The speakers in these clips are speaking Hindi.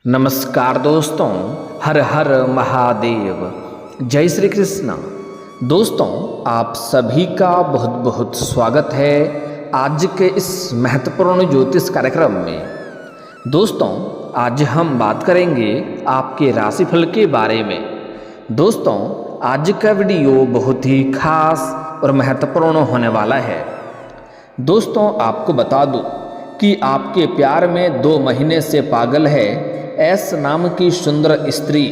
नमस्कार दोस्तों, हर हर महादेव, जय श्री कृष्ण। दोस्तों, आप सभी का बहुत बहुत स्वागत है आज के इस महत्वपूर्ण ज्योतिष कार्यक्रम में। दोस्तों, आज हम बात करेंगे आपके राशिफल के बारे में। दोस्तों, आज का वीडियो बहुत ही खास और महत्वपूर्ण होने वाला है। दोस्तों, आपको बता दूं कि आपके प्यार में 2 महीने से पागल है एस नाम की सुंदर स्त्री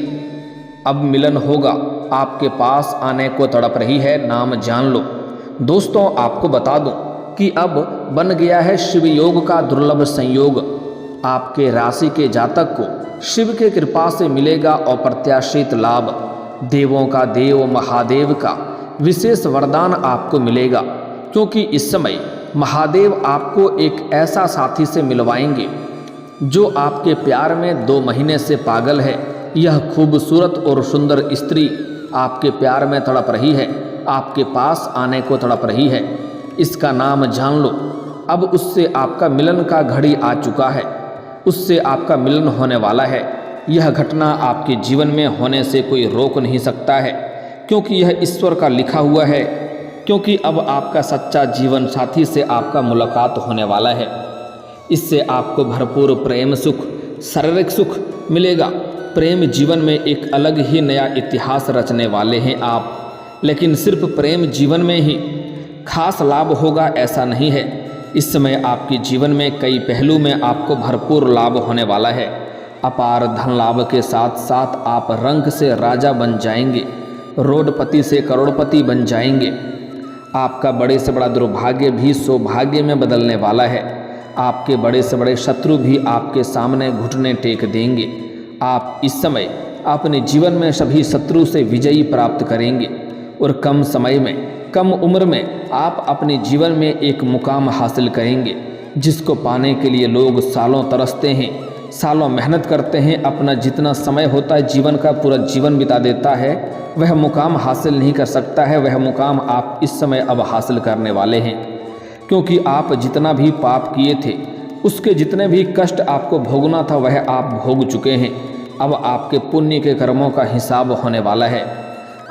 अब मिलन होगा, आपके पास आने को तड़प रही है, नाम जान लो। दोस्तों, आपको बता दूं कि अब बन गया है शिव योग का दुर्लभ संयोग। आपके राशि के जातक को शिव के कृपा से मिलेगा अप्रत्याशित लाभ। देवों का देव महादेव का विशेष वरदान आपको मिलेगा, क्योंकि इस समय महादेव आपको एक ऐसा साथी से मिलवाएंगे जो आपके प्यार में 2 महीने से पागल है। यह खूबसूरत और सुंदर स्त्री आपके प्यार में तड़प रही है, आपके पास आने को तड़प रही है। इसका नाम जान लो। अब उससे आपका मिलन का घड़ी आ चुका है, उससे आपका मिलन होने वाला है। यह घटना आपके जीवन में होने से कोई रोक नहीं सकता है, क्योंकि यह ईश्वर का लिखा हुआ है। क्योंकि अब आपका सच्चा जीवन साथी से आपका मुलाकात होने वाला है। इससे आपको भरपूर प्रेम सुख, शारीरिक सुख मिलेगा। प्रेम जीवन में एक अलग ही नया इतिहास रचने वाले हैं आप। लेकिन सिर्फ प्रेम जीवन में ही खास लाभ होगा ऐसा नहीं है। इस समय आपके जीवन में कई पहलू में आपको भरपूर लाभ होने वाला है। अपार धन लाभ के साथ साथ आप रंक से राजा बन जाएंगे, रोडपति से करोड़पति बन जाएंगे। आपका बड़े से बड़ा दुर्भाग्य भी सौभाग्य में बदलने वाला है। आपके बड़े से बड़े शत्रु भी आपके सामने घुटने टेक देंगे। आप इस समय अपने जीवन में सभी शत्रु से विजयी प्राप्त करेंगे और कम समय में, कम उम्र में आप अपने जीवन में एक मुकाम हासिल करेंगे, जिसको पाने के लिए लोग सालों तरसते हैं, सालों मेहनत करते हैं, अपना जितना समय होता है जीवन का पूरा जीवन बिता देता है, वह मुकाम हासिल नहीं कर सकता है। वह मुकाम आप इस समय अब हासिल करने वाले हैं, क्योंकि आप जितना भी पाप किए थे, उसके जितने भी कष्ट आपको भोगना था वह आप भोग चुके हैं। अब आपके पुण्य के कर्मों का हिसाब होने वाला है।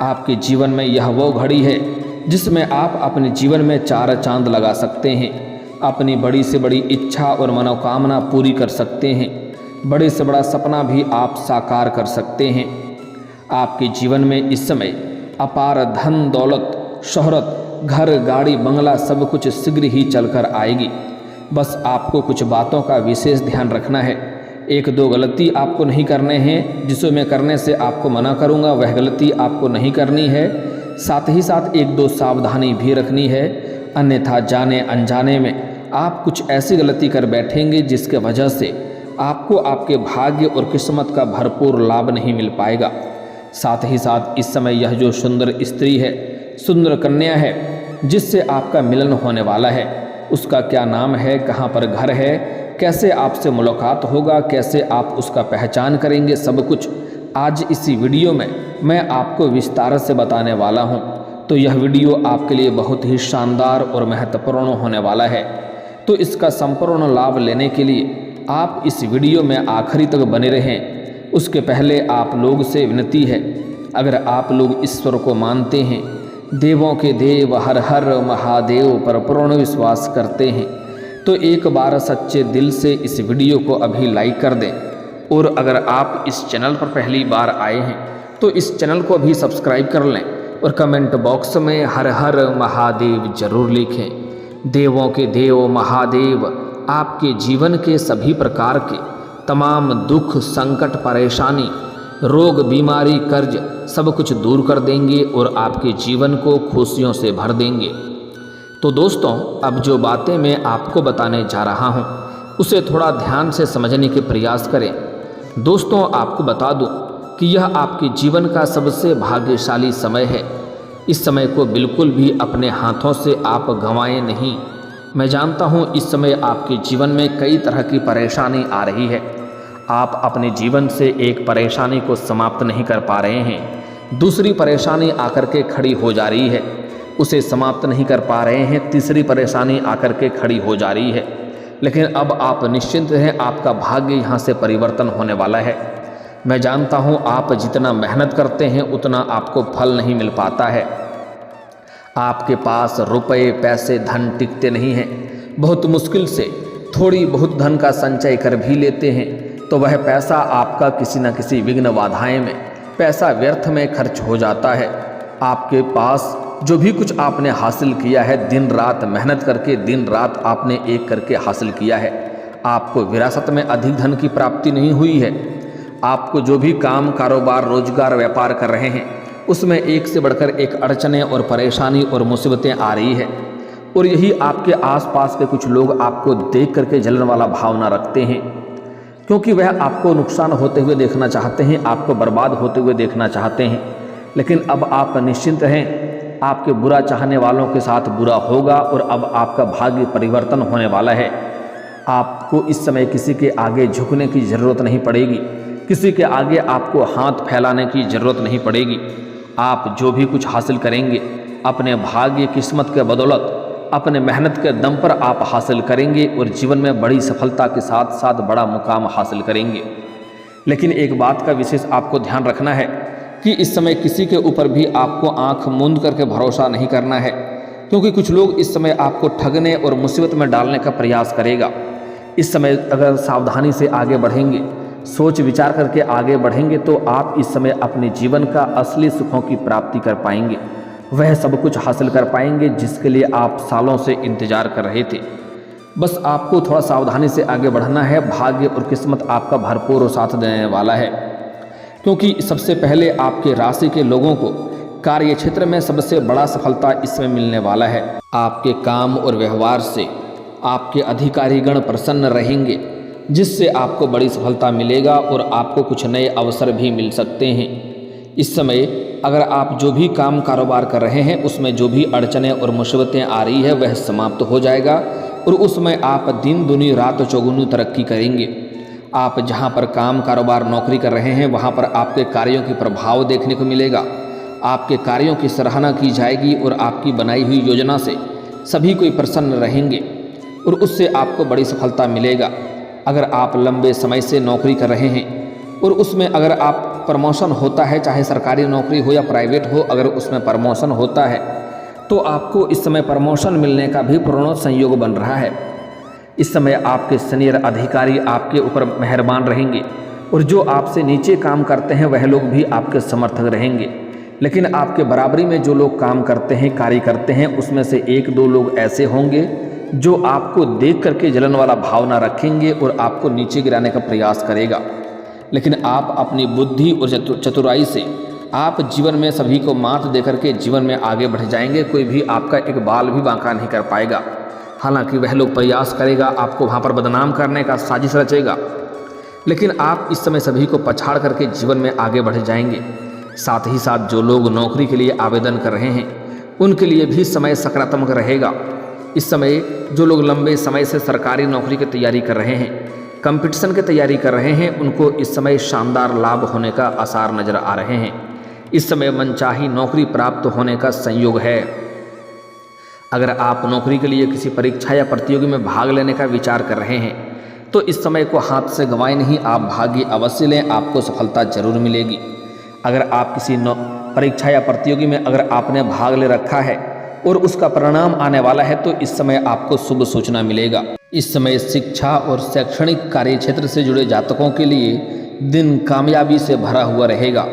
आपके जीवन में यह वो घड़ी है जिसमें आप अपने जीवन में 4 चांद लगा सकते हैं, अपनी बड़ी से बड़ी इच्छा और मनोकामना पूरी कर सकते हैं, बड़े से बड़ा सपना भी आप साकार कर सकते हैं। आपके जीवन में इस समय अपार धन दौलत, शोहरत, घर गाड़ी बंगला सब कुछ शीघ्र ही चलकर आएगी। बस आपको कुछ बातों का विशेष ध्यान रखना है। 1-2 गलती आपको नहीं करने हैं, जिसमें मैं करने से आपको मना करूंगा, वह गलती आपको नहीं करनी है। साथ ही साथ 1-2 सावधानी भी रखनी है, अन्यथा जाने अनजाने में आप कुछ ऐसी गलती कर बैठेंगे जिसके वजह से आपको आपके भाग्य और किस्मत का भरपूर लाभ नहीं मिल पाएगा। साथ ही साथ इस समय यह जो सुंदर स्त्री है, सुंदर कन्या है, जिससे आपका मिलन होने वाला है, उसका क्या नाम है, कहाँ पर घर है, कैसे आपसे मुलाकात होगा, कैसे आप उसका पहचान करेंगे, सब कुछ आज इसी वीडियो में मैं आपको विस्तार से बताने वाला हूँ। तो यह वीडियो आपके लिए बहुत ही शानदार और महत्वपूर्ण होने वाला है। तो इसका संपूर्ण लाभ लेने के लिए आप इस वीडियो में आखिरी तक बने रहें। उसके पहले आप लोग से विनती है, अगर आप लोग ईश्वर को मानते हैं, देवों के देव हर हर महादेव पर पूर्ण विश्वास करते हैं, तो एक बार सच्चे दिल से इस वीडियो को अभी लाइक कर दें। और अगर आप इस चैनल पर पहली बार आए हैं तो इस चैनल को भी सब्सक्राइब कर लें और कमेंट बॉक्स में हर हर महादेव जरूर लिखें। देवों के देव महादेव आपके जीवन के सभी प्रकार के तमाम दुख, संकट, परेशानी, रोग, बीमारी, कर्ज सब कुछ दूर कर देंगे और आपके जीवन को खुशियों से भर देंगे। तो दोस्तों, अब जो बातें मैं आपको बताने जा रहा हूँ उसे थोड़ा ध्यान से समझने के प्रयास करें। दोस्तों, आपको बता दूँ कि यह आपके जीवन का सबसे भाग्यशाली समय है। इस समय को बिल्कुल भी अपने हाथों से आप गंवाएं नहीं। मैं जानता हूँ इस समय आपके जीवन में कई तरह की परेशानी आ रही है। आप अपने जीवन से एक परेशानी को समाप्त नहीं कर पा रहे हैं, दूसरी परेशानी आकर के खड़ी हो जा रही है, उसे समाप्त नहीं कर पा रहे हैं, तीसरी परेशानी आकर के खड़ी हो जा रही है। लेकिन अब आप निश्चिंत हैं, आपका भाग्य यहाँ से परिवर्तन होने वाला है। मैं जानता हूँ आप जितना मेहनत करते हैं उतना आपको फल नहीं मिल पाता है। आपके पास रुपए पैसे धन टिकते नहीं हैं। बहुत मुश्किल से थोड़ी बहुत धन का संचय कर भी लेते हैं तो वह पैसा आपका किसी न किसी विघ्न बाधाएं में, पैसा व्यर्थ में खर्च हो जाता है। आपके पास जो भी कुछ आपने हासिल किया है, दिन रात मेहनत करके, दिन रात आपने एक करके हासिल किया है, आपको विरासत में अधिक धन की प्राप्ति नहीं हुई है। आपको जो भी काम कारोबार रोजगार व्यापार कर रहे हैं उसमें एक से बढ़कर एक अड़चनें और परेशानी और मुसीबतें आ रही है। और यही आपके आसपास के कुछ लोग आपको देख करके जलन वाला भावना रखते हैं, क्योंकि वह आपको नुकसान होते हुए देखना चाहते हैं, आपको बर्बाद होते हुए देखना चाहते हैं। लेकिन अब आप निश्चिंत हैं, आपके बुरा चाहने वालों के साथ बुरा होगा और अब आपका भाग्य परिवर्तन होने वाला है। आपको इस समय किसी के आगे झुकने की ज़रूरत नहीं पड़ेगी, किसी के आगे आपको हाथ फैलाने की ज़रूरत नहीं पड़ेगी। आप जो भी कुछ हासिल करेंगे अपने भाग्य किस्मत के बदौलत, अपने मेहनत के दम पर आप हासिल करेंगे और जीवन में बड़ी सफलता के साथ साथ बड़ा मुकाम हासिल करेंगे। लेकिन एक बात का विशेष आपको ध्यान रखना है कि इस समय किसी के ऊपर भी आपको आंख मूंद करके भरोसा नहीं करना है, क्योंकि कुछ लोग इस समय आपको ठगने और मुसीबत में डालने का प्रयास करेगा। इस समय अगर सावधानी से आगे बढ़ेंगे, सोच विचार करके आगे बढ़ेंगे तो आप इस समय अपने जीवन का असली सुखों की प्राप्ति कर पाएंगे। वह सब कुछ हासिल कर पाएंगे जिसके लिए आप सालों से इंतजार कर रहे थे। बस आपको थोड़ा सावधानी से आगे बढ़ना है। भाग्य और किस्मत आपका भरपूर साथ देने वाला है, क्योंकि सबसे पहले आपके राशि के लोगों को कार्य क्षेत्र में सबसे बड़ा सफलता इसमें मिलने वाला है। आपके काम और व्यवहार से आपके अधिकारीगण प्रसन्न रहेंगे, जिससे आपको बड़ी सफलता मिलेगा और आपको कुछ नए अवसर भी मिल सकते हैं। इस समय अगर आप जो भी काम कारोबार कर रहे हैं उसमें जो भी अड़चनें और मुसीबतें आ रही है वह समाप्त हो जाएगा और उसमें आप दिन दुनी रात चौगुनी तरक्की करेंगे। आप जहां पर काम कारोबार नौकरी कर रहे हैं वहां पर आपके कार्यों की प्रभाव देखने को मिलेगा। आपके कार्यों की सराहना की जाएगी और आपकी बनाई हुई योजना से सभी कोई प्रसन्न रहेंगे और उससे आपको बड़ी सफलता मिलेगा। अगर आप लंबे समय से नौकरी कर रहे हैं और उसमें अगर आप प्रमोशन होता है, चाहे सरकारी नौकरी हो या प्राइवेट हो, अगर उसमें प्रमोशन होता है तो आपको इस समय प्रमोशन मिलने का भी पूर्ण संयोग बन रहा है। इस समय आपके सीनियर अधिकारी आपके ऊपर मेहरबान रहेंगे और जो आपसे नीचे काम करते हैं वह लोग भी आपके समर्थक रहेंगे। लेकिन आपके बराबरी में जो लोग काम करते हैं, कार्य करते हैं, उसमें से एक दो लोग ऐसे होंगे जो आपको देख करके जलन वाला भावना रखेंगे और आपको नीचे गिराने का प्रयास करेगा। लेकिन आप अपनी बुद्धि और चतुराई से आप जीवन में सभी को मात देकर के जीवन में आगे बढ़ जाएंगे। कोई भी आपका एक बाल भी बांका नहीं कर पाएगा। हालांकि वह लोग प्रयास करेगा, आपको वहाँ पर बदनाम करने का साजिश रचेगा, लेकिन आप इस समय सभी को पछाड़ करके जीवन में आगे बढ़ जाएंगे। साथ ही साथ जो लोग नौकरी के लिए आवेदन कर रहे हैं उनके लिए भी समय सकारात्मक रहेगा। इस समय जो लोग लंबे समय से सरकारी नौकरी की तैयारी कर रहे हैं, कंपटीशन की तैयारी कर रहे हैं, उनको इस समय शानदार लाभ होने का आसार नजर आ रहे हैं। इस समय मनचाही नौकरी प्राप्त होने का संयोग है। अगर आप नौकरी के लिए किसी परीक्षा या प्रतियोगी में भाग लेने का विचार कर रहे हैं तो इस समय को हाथ से गंवाए नहीं, आप भाग्य अवश्य लें, आपको सफलता जरूर मिलेगी। अगर आप किसी परीक्षा या प्रतियोगी में अगर आपने भाग ले रखा है और उसका परिणाम आने वाला है तो इस समय आपको शुभ सूचना मिलेगा। इस समय शिक्षा और शैक्षणिक कार्य क्षेत्र से जुड़े जातकों के लिए दिन कामयाबी से भरा हुआ रहेगा।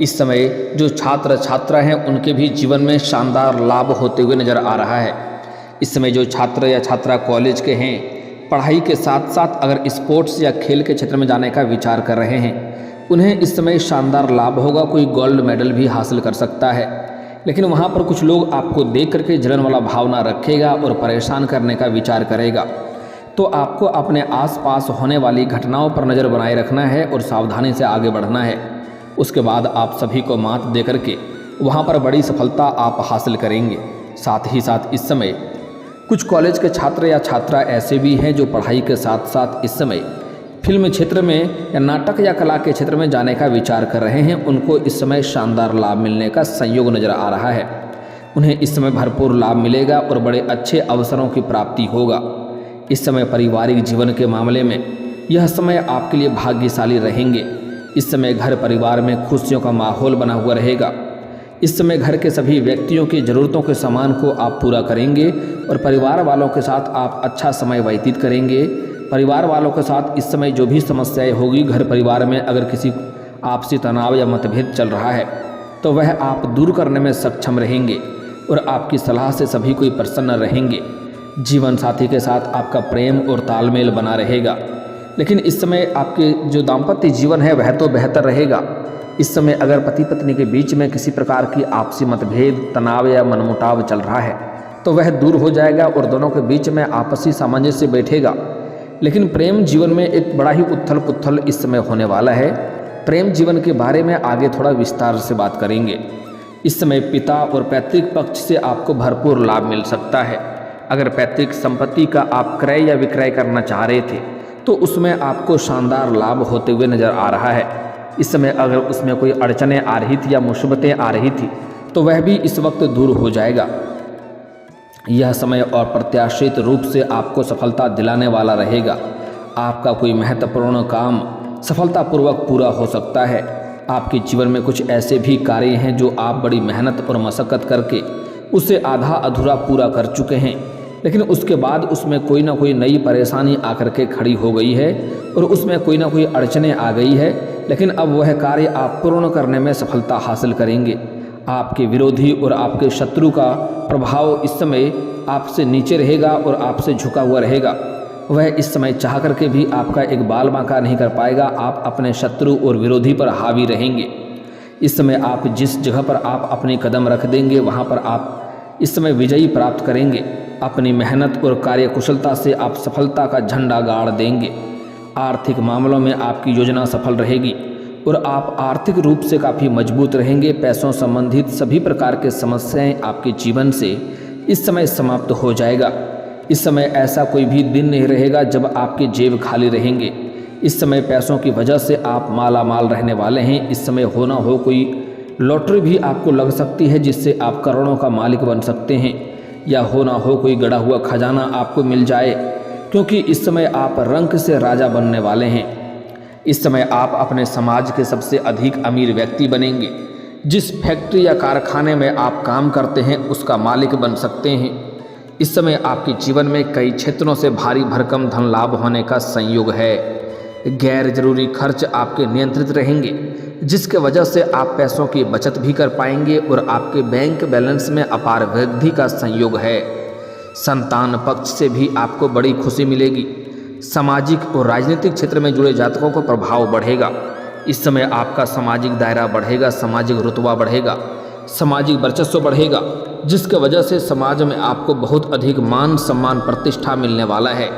इस समय जो छात्र छात्रा हैं उनके भी जीवन में शानदार लाभ होते हुए नजर आ रहा है। इस समय जो छात्र या छात्रा कॉलेज के हैं, पढ़ाई के साथ साथ अगर स्पोर्ट्स या खेल के क्षेत्र में जाने का विचार कर रहे हैं, उन्हें इस समय शानदार लाभ होगा। कोई गोल्ड मेडल भी हासिल कर सकता है। लेकिन वहाँ पर कुछ लोग आपको देख करके जलन वाला भावना रखेगा और परेशान करने का विचार करेगा। तो आपको अपने आसपास होने वाली घटनाओं पर नज़र बनाए रखना है और सावधानी से आगे बढ़ना है। उसके बाद आप सभी को मात दे करके वहाँ पर बड़ी सफलता आप हासिल करेंगे। साथ ही साथ इस समय कुछ कॉलेज के छात्र या छात्रा ऐसे भी हैं जो पढ़ाई के साथ साथ इस समय फिल्म क्षेत्र में या नाटक या कला के क्षेत्र में जाने का विचार कर रहे हैं। उनको इस समय शानदार लाभ मिलने का संयोग नजर आ रहा है। उन्हें इस समय भरपूर लाभ मिलेगा और बड़े अच्छे अवसरों की प्राप्ति होगा। इस समय पारिवारिक जीवन के मामले में यह समय आपके लिए भाग्यशाली रहेंगे। इस समय घर परिवार में खुशियों का माहौल बना हुआ रहेगा। इस समय घर के सभी व्यक्तियों की ज़रूरतों के सामान को आप पूरा करेंगे और परिवार वालों के साथ आप अच्छा समय व्यतीत करेंगे। परिवार वालों के साथ इस समय जो भी समस्याएं होगी, घर परिवार में अगर किसी आपसी तनाव या मतभेद चल रहा है तो वह आप दूर करने में सक्षम रहेंगे और आपकी सलाह से सभी कोई प्रसन्न रहेंगे। जीवन साथी के साथ आपका प्रेम और तालमेल बना रहेगा। लेकिन इस समय आपके जो दाम्पत्य जीवन है वह तो बेहतर रहेगा। इस समय अगर पति पत्नी के बीच में किसी प्रकार की आपसी मतभेद, तनाव या मनमुटाव चल रहा है तो वह दूर हो जाएगा और दोनों के बीच में आपसी सामंजस्य बैठेगा। लेकिन प्रेम जीवन में एक बड़ा ही उथल पुथल इस समय होने वाला है। प्रेम जीवन के बारे में आगे थोड़ा विस्तार से बात करेंगे। इस समय पिता और पैतृक पक्ष से आपको भरपूर लाभ मिल सकता है। अगर पैतृक संपत्ति का आप क्रय या विक्रय करना चाह रहे थे तो उसमें आपको शानदार लाभ होते हुए नजर आ रहा है। इस समय अगर उसमें कोई अड़चनें आ रही थी या मुसीबतें आ रही थी तो वह भी इस वक्त दूर हो जाएगा। यह समय और प्रत्याशित रूप से आपको सफलता दिलाने वाला रहेगा। आपका कोई महत्वपूर्ण काम सफलतापूर्वक पूरा हो सकता है। आपके जीवन में कुछ ऐसे भी कार्य हैं जो आप बड़ी मेहनत और मशक्क़त करके उसे आधा अधूरा पूरा कर चुके हैं, लेकिन उसके बाद उसमें कोई ना कोई नई परेशानी आकर के खड़ी हो गई है और उसमें कोई ना कोई अड़चनें आ गई है। लेकिन अब वह कार्य आप पूर्ण करने में सफलता हासिल करेंगे। आपके विरोधी और आपके शत्रु का प्रभाव इस समय आपसे नीचे रहेगा और आपसे झुका हुआ रहेगा। वह इस समय चाह करके भी आपका एक बाल बांका नहीं कर पाएगा। आप अपने शत्रु और विरोधी पर हावी रहेंगे। इस समय आप जिस जगह पर आप अपने कदम रख देंगे वहाँ पर आप इस समय विजयी प्राप्त करेंगे। अपनी मेहनत और कार्यकुशलता से आप सफलता का झंडा गाड़ देंगे। आर्थिक मामलों में आपकी योजना सफल रहेगी और आप आर्थिक रूप से काफ़ी मजबूत रहेंगे। पैसों संबंधित सभी प्रकार के समस्याएं आपके जीवन से इस समय समाप्त हो जाएगा। इस समय ऐसा कोई भी दिन नहीं रहेगा जब आपके जेब खाली रहेंगे। इस समय पैसों की वजह से आप माला माल रहने वाले हैं। इस समय हो ना हो कोई लॉटरी भी आपको लग सकती है जिससे आप करोड़ों का मालिक बन सकते हैं, या हो ना हो कोई गड़ा हुआ खजाना आपको मिल जाए, क्योंकि इस समय आप रंक से राजा बनने वाले हैं। इस समय आप अपने समाज के सबसे अधिक अमीर व्यक्ति बनेंगे। जिस फैक्ट्री या कारखाने में आप काम करते हैं उसका मालिक बन सकते हैं। इस समय आपके जीवन में कई क्षेत्रों से भारी भरकम धन लाभ होने का संयोग है। गैर जरूरी खर्च आपके नियंत्रित रहेंगे, जिसके वजह से आप पैसों की बचत भी कर पाएंगे और आपके बैंक बैलेंस में अपार वृद्धि का संयोग है। संतान पक्ष से भी आपको बड़ी खुशी मिलेगी। सामाजिक और राजनीतिक क्षेत्र में जुड़े जातकों को प्रभाव बढ़ेगा। इस समय आपका सामाजिक दायरा बढ़ेगा, सामाजिक रुतबा बढ़ेगा, सामाजिक वर्चस्व बढ़ेगा, जिसके वजह से समाज में आपको बहुत अधिक मान सम्मान प्रतिष्ठा मिलने वाला है।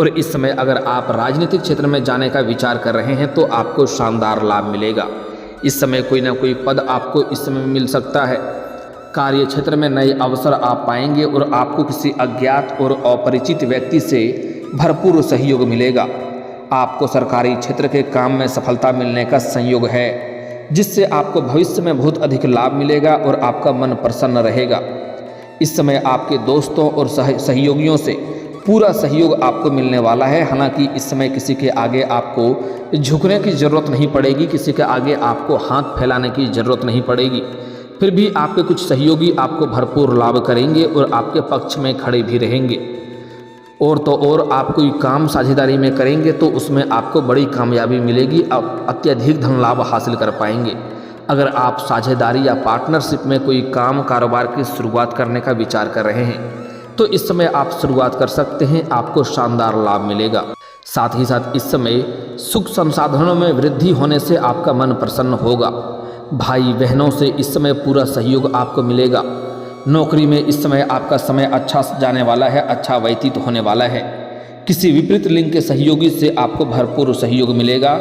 और इस समय अगर आप राजनीतिक क्षेत्र में जाने का विचार कर रहे हैं तो आपको शानदार लाभ मिलेगा। इस समय कोई ना कोई पद आपको इस समय मिल सकता है। कार्य क्षेत्र में नए अवसर आप पाएंगे और आपको किसी अज्ञात और अपरिचित व्यक्ति से भरपूर सहयोग मिलेगा। आपको सरकारी क्षेत्र के काम में सफलता मिलने का संयोग है, जिससे आपको भविष्य में बहुत अधिक लाभ मिलेगा और आपका मन प्रसन्न रहेगा। इस समय आपके दोस्तों और सहयोगियों से पूरा सहयोग आपको मिलने वाला है। हालांकि इस समय किसी के आगे आपको झुकने की ज़रूरत नहीं पड़ेगी, किसी के आगे आपको हाथ फैलाने की ज़रूरत नहीं पड़ेगी। फिर भी आपके कुछ सहयोगी आपको भरपूर लाभ करेंगे और आपके पक्ष में खड़े भी रहेंगे। और तो और आप कोई काम साझेदारी में करेंगे तो उसमें आपको बड़ी कामयाबी मिलेगी। आप अत्यधिक धन लाभ हासिल कर पाएंगे। अगर आप साझेदारी या पार्टनरशिप में कोई काम कारोबार की शुरुआत करने का विचार कर रहे हैं तो इस समय आप शुरुआत कर सकते हैं। आपको शानदार लाभ मिलेगा। साथ ही साथ इस समय सुख संसाधनों में वृद्धि होने से आपका मन प्रसन्न होगा। भाई बहनों से इस समय पूरा सहयोग आपको मिलेगा। नौकरी में इस समय आपका समय अच्छा जाने वाला है, अच्छा व्यतीत होने वाला है। किसी विपरीत लिंग के सहयोगी से आपको भरपूर सहयोग मिलेगा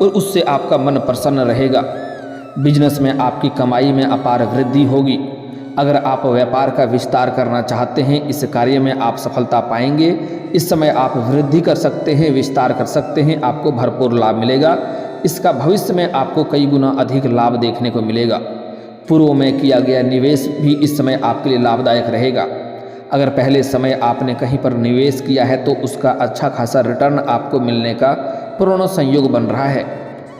और उससे आपका मन प्रसन्न रहेगा। बिजनेस में आपकी कमाई में अपार वृद्धि होगी। अगर आप व्यापार का विस्तार करना चाहते हैं, इस कार्य में आप सफलता पाएंगे। इस समय आप वृद्धि कर सकते हैं, विस्तार कर सकते हैं, आपको भरपूर लाभ मिलेगा। इसका भविष्य में आपको कई गुना अधिक लाभ देखने को मिलेगा। पूर्व में किया गया निवेश भी इस समय आपके लिए लाभदायक रहेगा। अगर पहले समय आपने कहीं पर निवेश किया है तो उसका अच्छा खासा रिटर्न आपको मिलने का पूर्ण संयोग बन रहा है।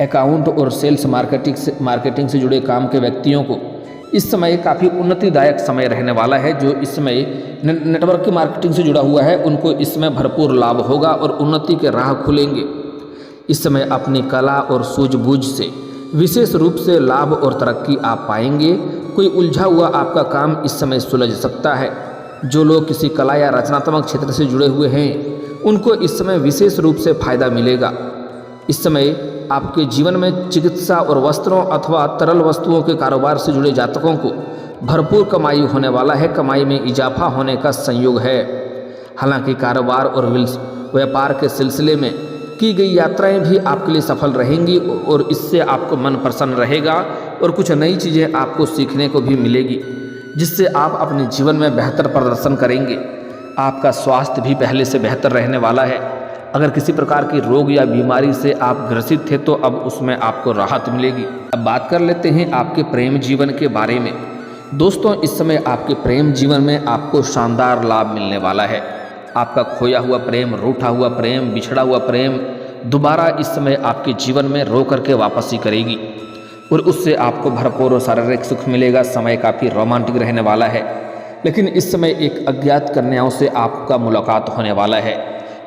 अकाउंट और सेल्स मार्केटिंग से जुड़े काम के व्यक्तियों को इस समय काफ़ी उन्नतिदायक समय रहने वाला है। जो इस समय नेटवर्क मार्केटिंग से जुड़ा हुआ है उनको इसमें भरपूर लाभ होगा और उन्नति के राह खुलेंगे। इस समय अपनी कला और सूझबूझ से विशेष रूप से लाभ और तरक्की आप पाएंगे। कोई उलझा हुआ आपका काम इस समय सुलझ सकता है। जो लोग किसी कला या रचनात्मक क्षेत्र से जुड़े हुए हैं उनको इस समय विशेष रूप से फायदा मिलेगा। इस समय आपके जीवन में चिकित्सा और वस्त्रों अथवा तरल वस्तुओं के कारोबार से जुड़े जातकों को भरपूर कमाई होने वाला है। कमाई में इजाफा होने का संयोग है। हालांकि कारोबार और व्यापार के सिलसिले में की गई यात्राएं भी आपके लिए सफल रहेंगी और इससे आपको मन प्रसन्न रहेगा और कुछ नई चीज़ें आपको सीखने को भी मिलेगी, जिससे आप अपने जीवन में बेहतर प्रदर्शन करेंगे। आपका स्वास्थ्य भी पहले से बेहतर रहने वाला है। अगर किसी प्रकार की रोग या बीमारी से आप ग्रसित थे तो अब उसमें आपको राहत मिलेगी। अब बात कर लेते हैं आपके प्रेम जीवन के बारे में। दोस्तों, इस समय आपके प्रेम जीवन में आपको शानदार लाभ मिलने वाला है। आपका खोया हुआ प्रेम, रूठा हुआ प्रेम, बिछड़ा हुआ प्रेम दोबारा इस समय आपके जीवन में रो करके वापसी करेगी और उससे आपको भरपूर और शारीरिक सुख मिलेगा। समय काफ़ी रोमांटिक रहने वाला है। लेकिन इस समय एक अज्ञात कन्याओं से आपका मुलाकात होने वाला है।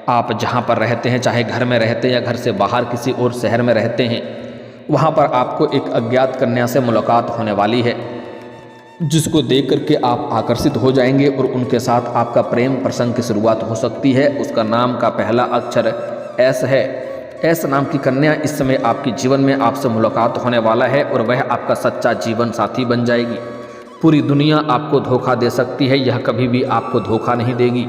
आप जहाँ पर रहते हैं, चाहे घर में रहते हैं या घर से बाहर किसी और शहर में रहते हैं, वहाँ पर आपको एक अज्ञात कन्या से मुलाकात होने वाली है, जिसको देख करके आप आकर्षित हो जाएंगे और उनके साथ आपका प्रेम प्रसंग की शुरुआत हो सकती है। उसका नाम का पहला अक्षर एस है। एस नाम की कन्या इस समय आपके जीवन में आपसे मुलाकात होने वाला है और वह आपका सच्चा जीवन साथी बन जाएगी। पूरी दुनिया आपको धोखा दे सकती है, यह कभी भी आपको धोखा नहीं देगी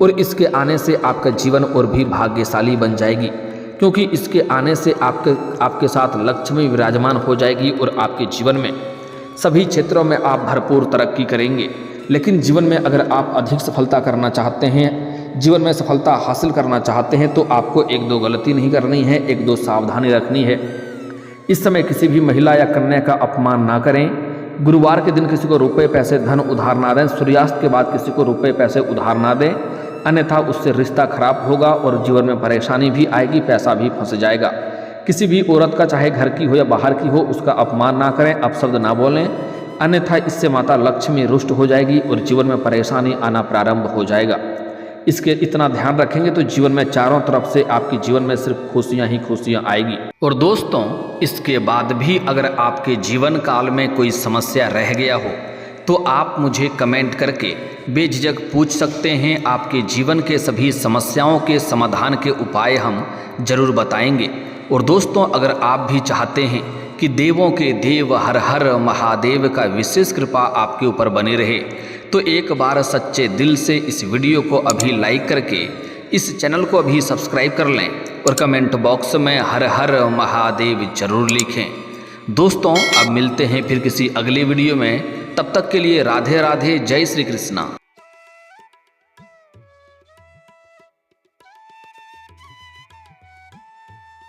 और इसके आने से आपका जीवन और भी भाग्यशाली बन जाएगी, क्योंकि इसके आने से आपके साथ लक्ष्मी विराजमान हो जाएगी और आपके जीवन में सभी क्षेत्रों में आप भरपूर तरक्की करेंगे। लेकिन जीवन में अगर आप अधिक सफलता करना चाहते हैं, जीवन में सफलता हासिल करना चाहते हैं, तो आपको एक दो गलती नहीं करनी है, एक दो सावधानी रखनी है। इस समय किसी भी महिला या कन्या का अपमान ना करें। गुरुवार के दिन किसी को रुपए पैसे धन उधार ना दें। सूर्यास्त के बाद किसी को रुपए पैसे उधार ना दें, अन्यथा उससे रिश्ता खराब होगा और जीवन में परेशानी भी आएगी, पैसा भी फंस जाएगा। किसी भी औरत का, चाहे घर की हो या बाहर की हो, उसका अपमान ना करें, अपशब्द ना बोलें, अन्यथा इससे माता लक्ष्मी रुष्ट हो जाएगी और जीवन में परेशानी आना प्रारंभ हो जाएगा। इसके इतना ध्यान रखेंगे तो जीवन में चारों तरफ से आपके जीवन में सिर्फ खुशियां ही खुशियां आएगी। और दोस्तों, इसके बाद भी अगर आपके जीवन काल में कोई समस्या रह गया हो तो आप मुझे कमेंट करके बेझिझक पूछ सकते हैं। आपके जीवन के सभी समस्याओं के समाधान के उपाय हम जरूर बताएंगे। और दोस्तों, अगर आप भी चाहते हैं कि देवों के देव हर हर महादेव का विशेष कृपा आपके ऊपर बनी रहे, तो एक बार सच्चे दिल से इस वीडियो को अभी लाइक करके इस चैनल को अभी सब्सक्राइब कर लें और कमेंट बॉक्स में हर हर महादेव जरूर लिखें। दोस्तों, अब मिलते हैं फिर किसी अगली वीडियो में। तब तक के लिए राधे राधे, जय श्री कृष्णा।